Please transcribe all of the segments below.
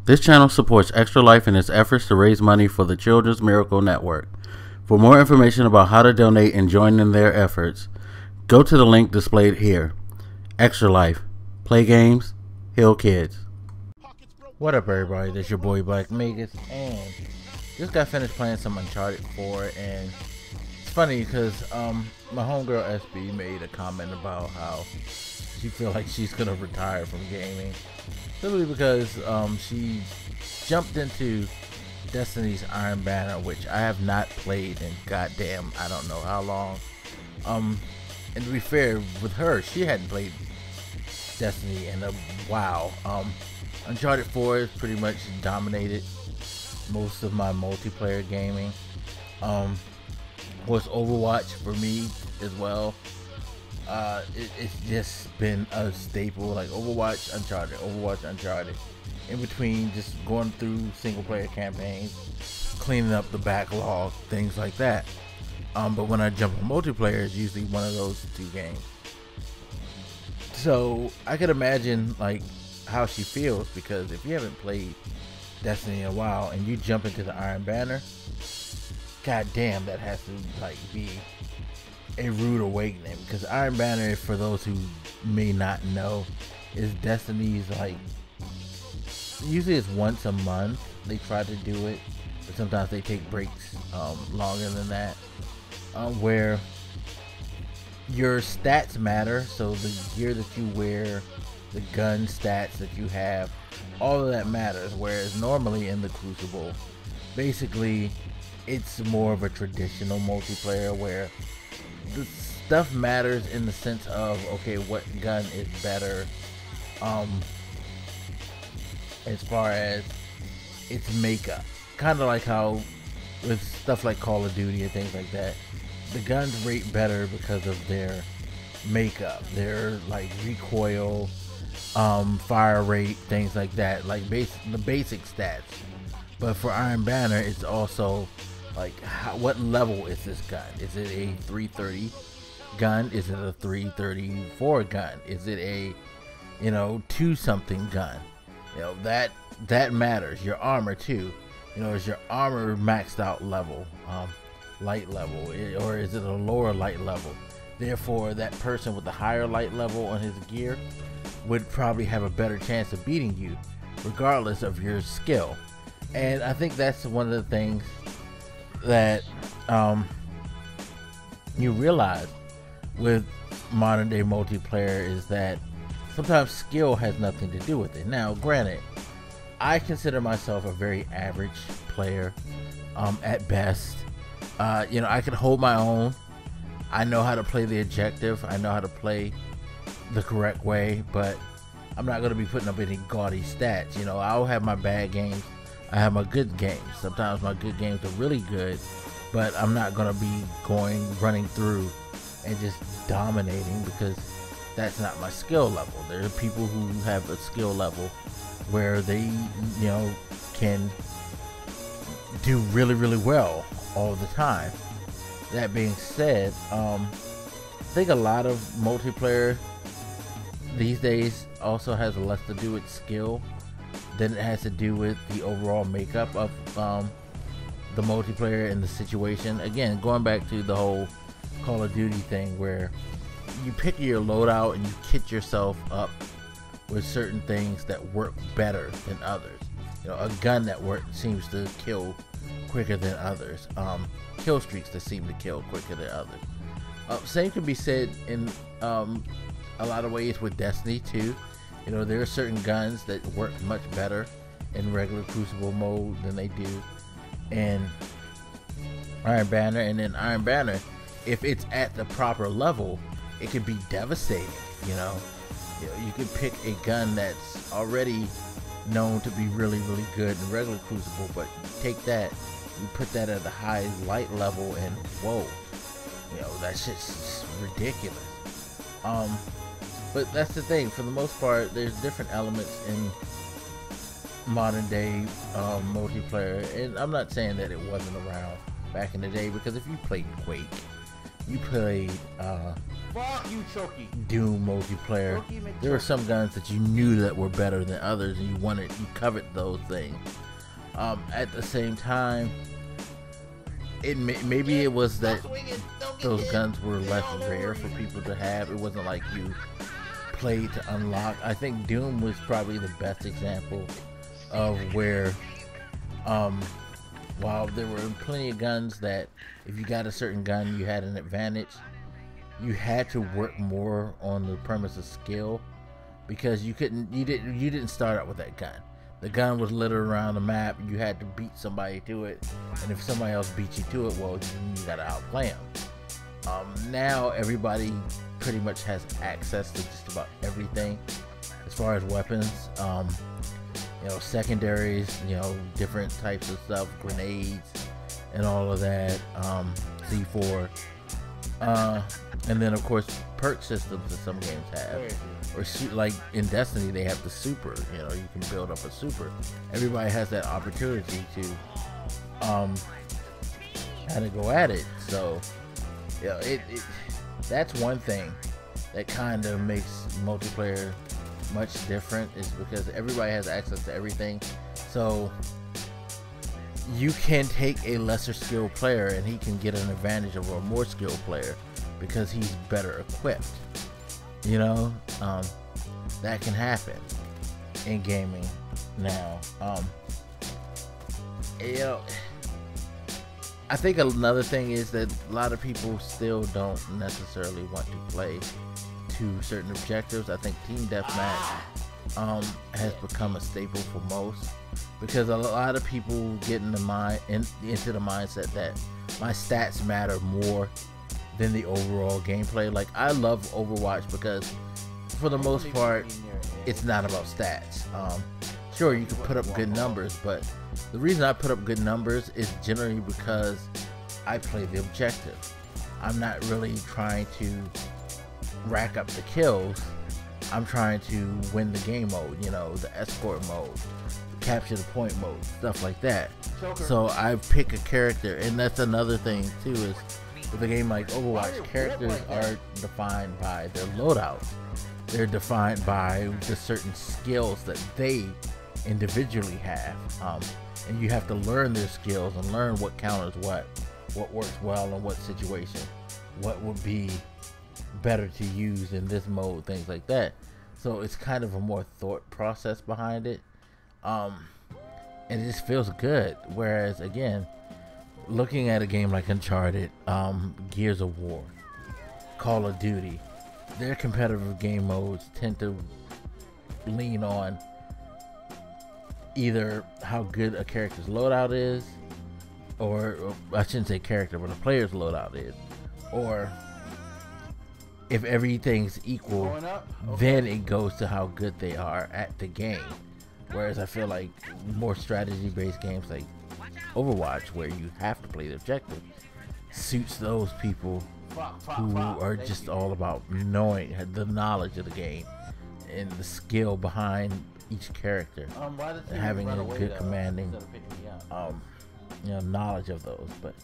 This channel supports Extra Life in its efforts to raise money for the Children's Miracle Network. For more information about how to donate and join in their efforts, go to the link displayed here. Extra Life. Play games, heal kids. What up, everybody? This is your boy Blak Magus, and just got finished playing some Uncharted 4, and it's funny because my homegirl SB made a comment about how she feels like she's gonna retire from gaming simply because she jumped into Destiny's Iron Banner, which I have not played in goddamn I don't know how long. And to be fair with her, she hadn't played Destiny in a while. Uncharted 4 has pretty much dominated most of my multiplayer gaming. Was Overwatch for me as well. It's just been a staple, like Overwatch, Uncharted. In between, just going through single player campaigns, cleaning up the backlog, things like that. But when I jump on multiplayer, it's usually one of those two games. So I could imagine like how she feels, because if you haven't played Destiny in a while and you jump into the Iron Banner, god damn, that has to like be a rude awakening. Because Iron Banner, for those who may not know, is Destiny's, like, usually it's once a month they try to do it, but sometimes they take breaks longer than that, where your stats matter. So the gear that you wear, the gun stats that you have, all of that matters. Whereas normally in the Crucible, basically it's more of a traditional multiplayer where the stuff matters in the sense of, okay, what gun is better as far as its makeup. Kind of like how with stuff like Call of Duty and things like that, the guns rate better because of their makeup, their like recoil, fire rate, things like that, like the basic stats. But for Iron Banner, it's also like, what level is this gun? Is it a 330 gun? Is it a 334 gun? Is it a, 2-something gun? That matters. Your armor too. Is your armor maxed out level, light level, or is it a lower light level? Therefore, that person with the higher light level on his gear would probably have a better chance of beating you, regardless of your skill. And I think that's one of the things that you realize with modern day multiplayer, is that sometimes skill has nothing to do with it. Now granted, I consider myself a very average player at best. I can hold my own. I know how to play the objective, I know how to play the correct way, but I'm not going to be putting up any gaudy stats. I'll have my bad games, I have my good games. Sometimes my good games are really good, but I'm not going to be running through and just dominating, because that's not my skill level. There are people who have a skill level where they, can do really, really well all the time. That being said, I think a lot of multiplayer these days also has less to do with skill than it has to do with the overall makeup of the multiplayer and the situation. Again, going back to the whole Call of Duty thing, where you pick your loadout and you kit yourself up with certain things that work better than others. A gun that seems to kill quicker than others. Kill streaks that seem to kill quicker than others. Same can be said in a lot of ways with Destiny too. There are certain guns that work much better in regular Crucible mode than they do in Iron Banner. And in Iron Banner, if it's at the proper level, it can be devastating. You can pick a gun that's already known to be really, really good in regular Crucible, but you take that, you put that at the high light level, and whoa, that shit's ridiculous. But that's the thing, for the most part, there's different elements in modern day multiplayer, and I'm not saying that it wasn't around back in the day, because if you played Quake, you played Fuck you, Choky. Doom multiplayer, there were some guns that you knew that were better than others, and you covered those things. At the same time, maybe it was that those guns were less rare for people to have. It wasn't like you played to unlock. I think Doom was probably the best example of where, while there were plenty of guns that if you got a certain gun you had an advantage, you had to work more on the premise of skill, because you didn't start out with that gun. The gun was littered around the map. You had to beat somebody to it, and if somebody else beat you to it, well, you gotta outplay them. Now everybody pretty much has access to just about everything as far as weapons. You know, secondaries, you know, different types of stuff, grenades, and all of that. C4. And then of course perk systems that some games have, or like in Destiny they have the super, you know, you can build up a super. Everybody has that opportunity to kind of go at it. So you know, that's one thing that kind of makes multiplayer much different, is because everybody has access to everything. So you can take a lesser skilled player and he can get an advantage over a more skilled player because he's better equipped. You know, that can happen in gaming now. You know, I think another thing is that a lot of people still don't necessarily want to play to certain objectives. I think team deathmatch has become a staple for most, because a lot of people get into the mindset that my stats matter more than the overall gameplay. Like, I love Overwatch because for the most part it's not about stats. Sure, you can put up good numbers, but the reason I put up good numbers is generally because I play the objective. I'm not really trying to rack up the kills. I'm trying to win the game mode, you know, the escort mode, capture the point mode, stuff like that. So I pick a character, and that's another thing too, is with a game like Overwatch, characters are defined by their loadouts. They're defined by the certain skills that they individually have, and you have to learn their skills and learn what counters what works well in what situation, what would be better to use in this mode, things like that. So it's kind of a more thought process behind it, and it just feels good. Whereas again, looking at a game like Uncharted, Gears of War, Call of Duty, their competitive game modes tend to lean on either how good a character's loadout is, or I shouldn't say character, but a player's loadout is, or if everything's equal, then it goes to how good they are at the game. Whereas I feel like more strategy-based games like Overwatch, where you have to play the objective, suits those people who are just all about knowing the knowledge of the game and the skill behind each character, and having a good commanding you know, knowledge of those. But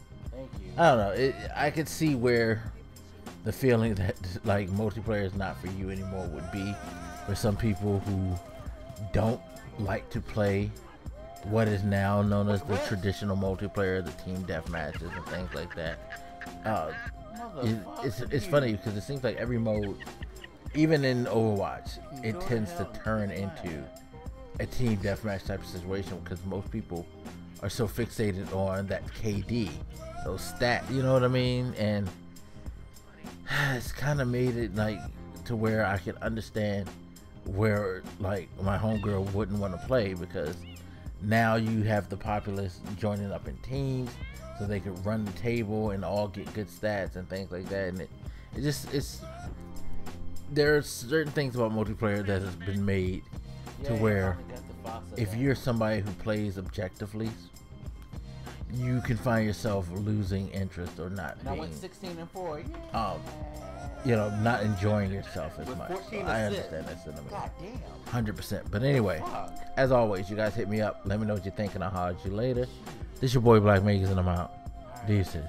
I don't know, I could see where the feeling that like multiplayer is not for you anymore would be for some people who don't like to play what is now known as the traditional multiplayer, the team deathmatches and things like that. It's funny because it seems like every mode, even in Overwatch, it tends to turn into a team deathmatch type of situation, because most people are so fixated on that KD, those stats, you know what I mean? And it's kind of made it like to where I can understand where like my homegirl wouldn't want to play, because now you have the populace joining up in teams so they could run the table and all get good stats and things like that. And there are certain things about multiplayer that has been made to where if you're somebody who plays objectively, you can find yourself losing interest or not being, 16-4, you know, not enjoying yourself as much. So I understand that sentiment 100%. But anyway, as always, you guys hit me up, let me know what you think, and I'll holler at you later. This your boy Blak Magus, and I'm out. Deuces.